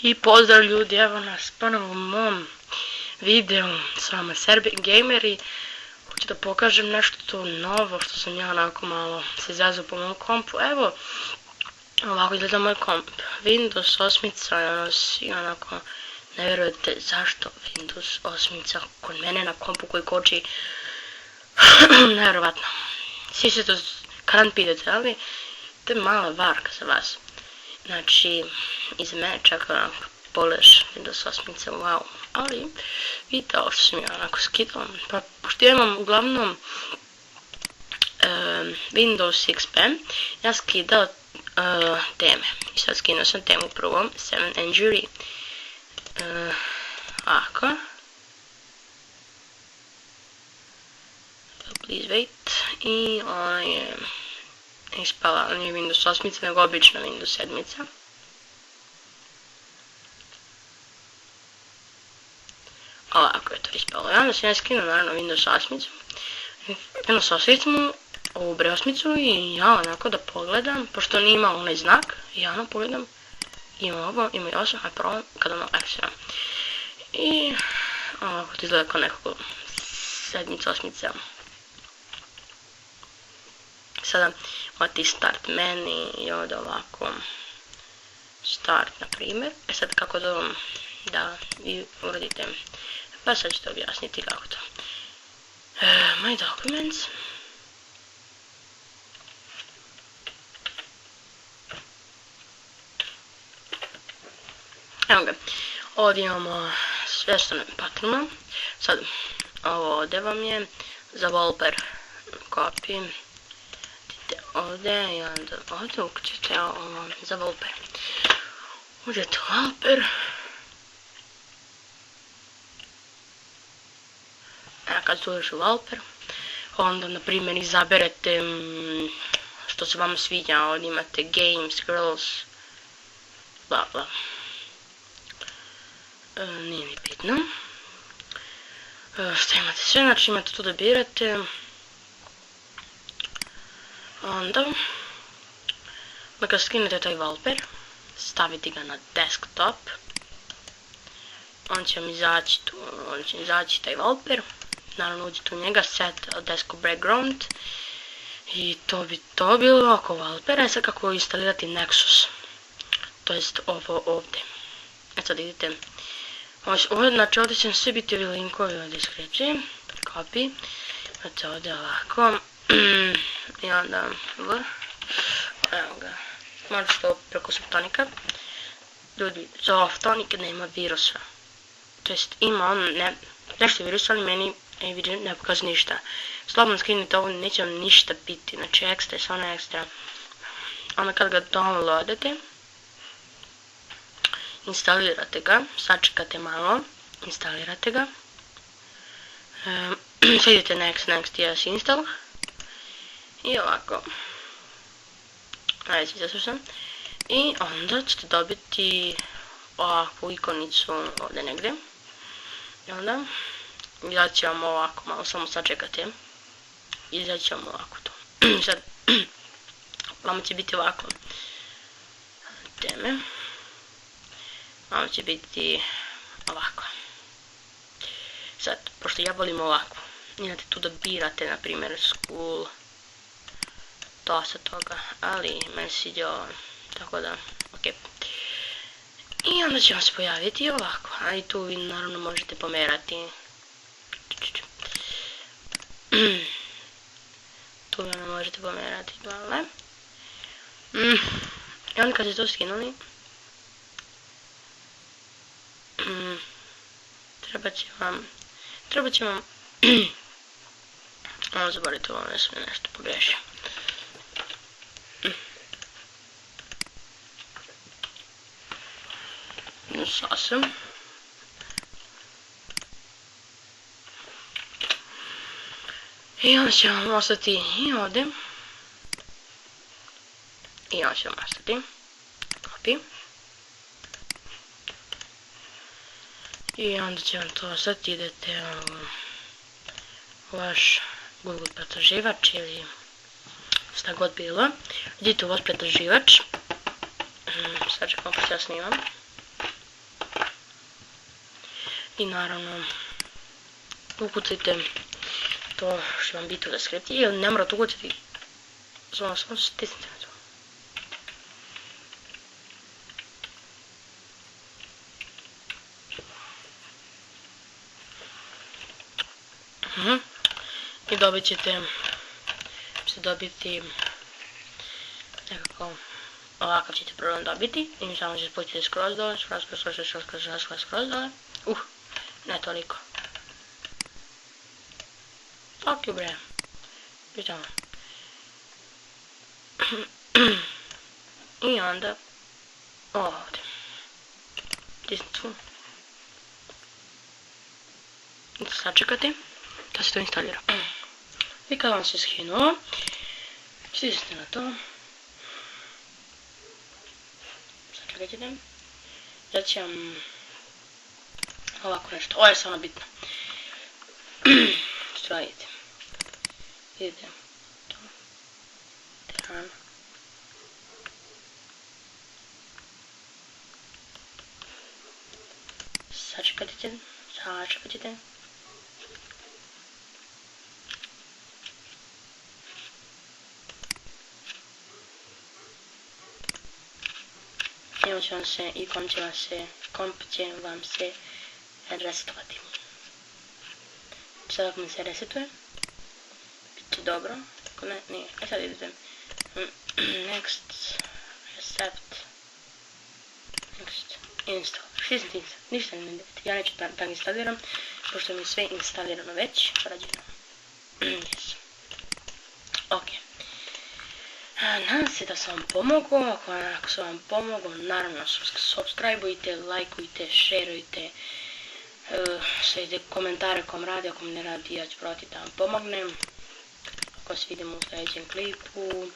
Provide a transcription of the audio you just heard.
I pozdrav ljudi, evo nas ponovo u mom videu s vama Serbian Gamer i hoću da pokažem nešto novo što sam ja onako malo se izazvao po mom kompu. Evo, ovako izgleda moj komp. Windows 8 nosi onako, ne vjerujete zašto Windows 8 kod mene na kompu koji koči nevjerovatno. Svi se to kad pitate, ali to je mala varka za vas. Znači, iza mene čak onako pogledaš Windows 8, wow, ali vidite ovo što sam ja onako skidala, pa pošto ja imam uglavnom Windows XP, ja skidao teme, i sad skinuo sam temu prvo, 7 Injury, ako, please wait, i ona je ispala, nije Windows 8, nego obična Windows 7. Ovako je to ispalo. I onda sam ja skinuo naravno Windows 8. Windows 8, ovu breosmicu i ja onako da pogledam, pošto nije imao onaj znak, ja ono pogledam, ima ovo, ima i 8, a prvo kad ono F7. I ovako to izgleda kao nekako 7, 8. Sada imate start menu i ovdje ovako start na primjer. Sad kako da vi uradite, pa sad ćete objasniti kako to. My documents. Evo ga, ovdje imamo sve što nam je potrebno. Sad, ovo ovdje vam je za wallpaper copy. Ovdje i onda ovdje uključite ovo za wallpaper. Uđete u wallpaper. A kad uđeš u wallpaper, onda na primjer izaberete što se vam sviđa. Ovdje imate games, girls, bla bla. Nije mi bitno. Što imate sve, znači imate tu da birate. Onda, kada skinete taj wallpaper, stavite ga na desktop, on će vam izaći taj wallpaper, naravno uđete u njega, set desktop background, i to bi to bilo oko wallpapera. Sad kako instalirati Nexus, to jest ovo ovdje. Sad idete, znači ovdje će sve biti ovi linkovi u deskripciji, copy, znači ovdje ovako. I onda evo ga, možete to preko Softonika. Ljudi, za Softonik nema virusa. To jest ima on nešto virusa, ali meni ne pokazuje ništa. Slobodno skinite ovo, neće vam ništa biti, znači ekstra je samo ekstra. Onda kad ga downloadate, instalirate ga, sačekate malo, instalirate ga. Sad idete next, yes install. I ovako, i onda ćete dobiti ovakvu ikonicu ovdje negdje. I onda izaći vam ovako, malo samo sačekate, izaći vam ovako to. Sad, vama će biti ovako teme, vama će biti ovako. Sad, pošto ja volim ovako, imate tu da birate, na primjer, school, dosta toga, ali meni se sviđa ovo, tako da, ok. I onda će vam se pojaviti ovako, ali tu vi naravno možete pomerati. Tu vi možete pomerati glave. I onda kad ste to skinuli, treba će vam, ono zaboravite ovo, ne sam nešto pogrešio. Sasvim. I onda će vam ostati i ovdje. I onda će vam ostati copy. I onda će vam to ostati, idete u vaš Google pretraživač ili šta god bilo. Idite u vaš pretraživač. Sad čekam pa se ja snimam. I naravno ukucajte to što vam biti u deskripciji, ili ne morate ukucati, samo stisnite na to. I dobit ćete dobiti nekako ovakav ćete program dobiti i samo ćete spustiti skroz dole, skroz dole. Ne toliko. Ok, bre. Pitamo. I onda ovdje. Stisnite tu. Sačekati da se to instalira. I kad vam se skinuo, stisnite na to. Sačekat ćete. Da će vam ovako nešto. Ovo je samo bitno. Što radite? Idete. To. Teran. Sačekat ćete. I će vam se, i komp će vam se resetovati. Sad ako mi se resetuje, bit će dobro, ako ne, nije. E sad idete next, reset, next, install. Ništa ne vidite, ja neću da instaliram, pošto mi je sve instalirano već, rađeno. Yes. Ok. Nadam se da sam vam pomogao, ako sam vam pomogao, naravno subscribeujte, lajkujte, šerujte, stavite komentare kom radi, ako mi ne radi, ja ću probati da vam pomognem. Ako se vidimo u sljedećem klipu.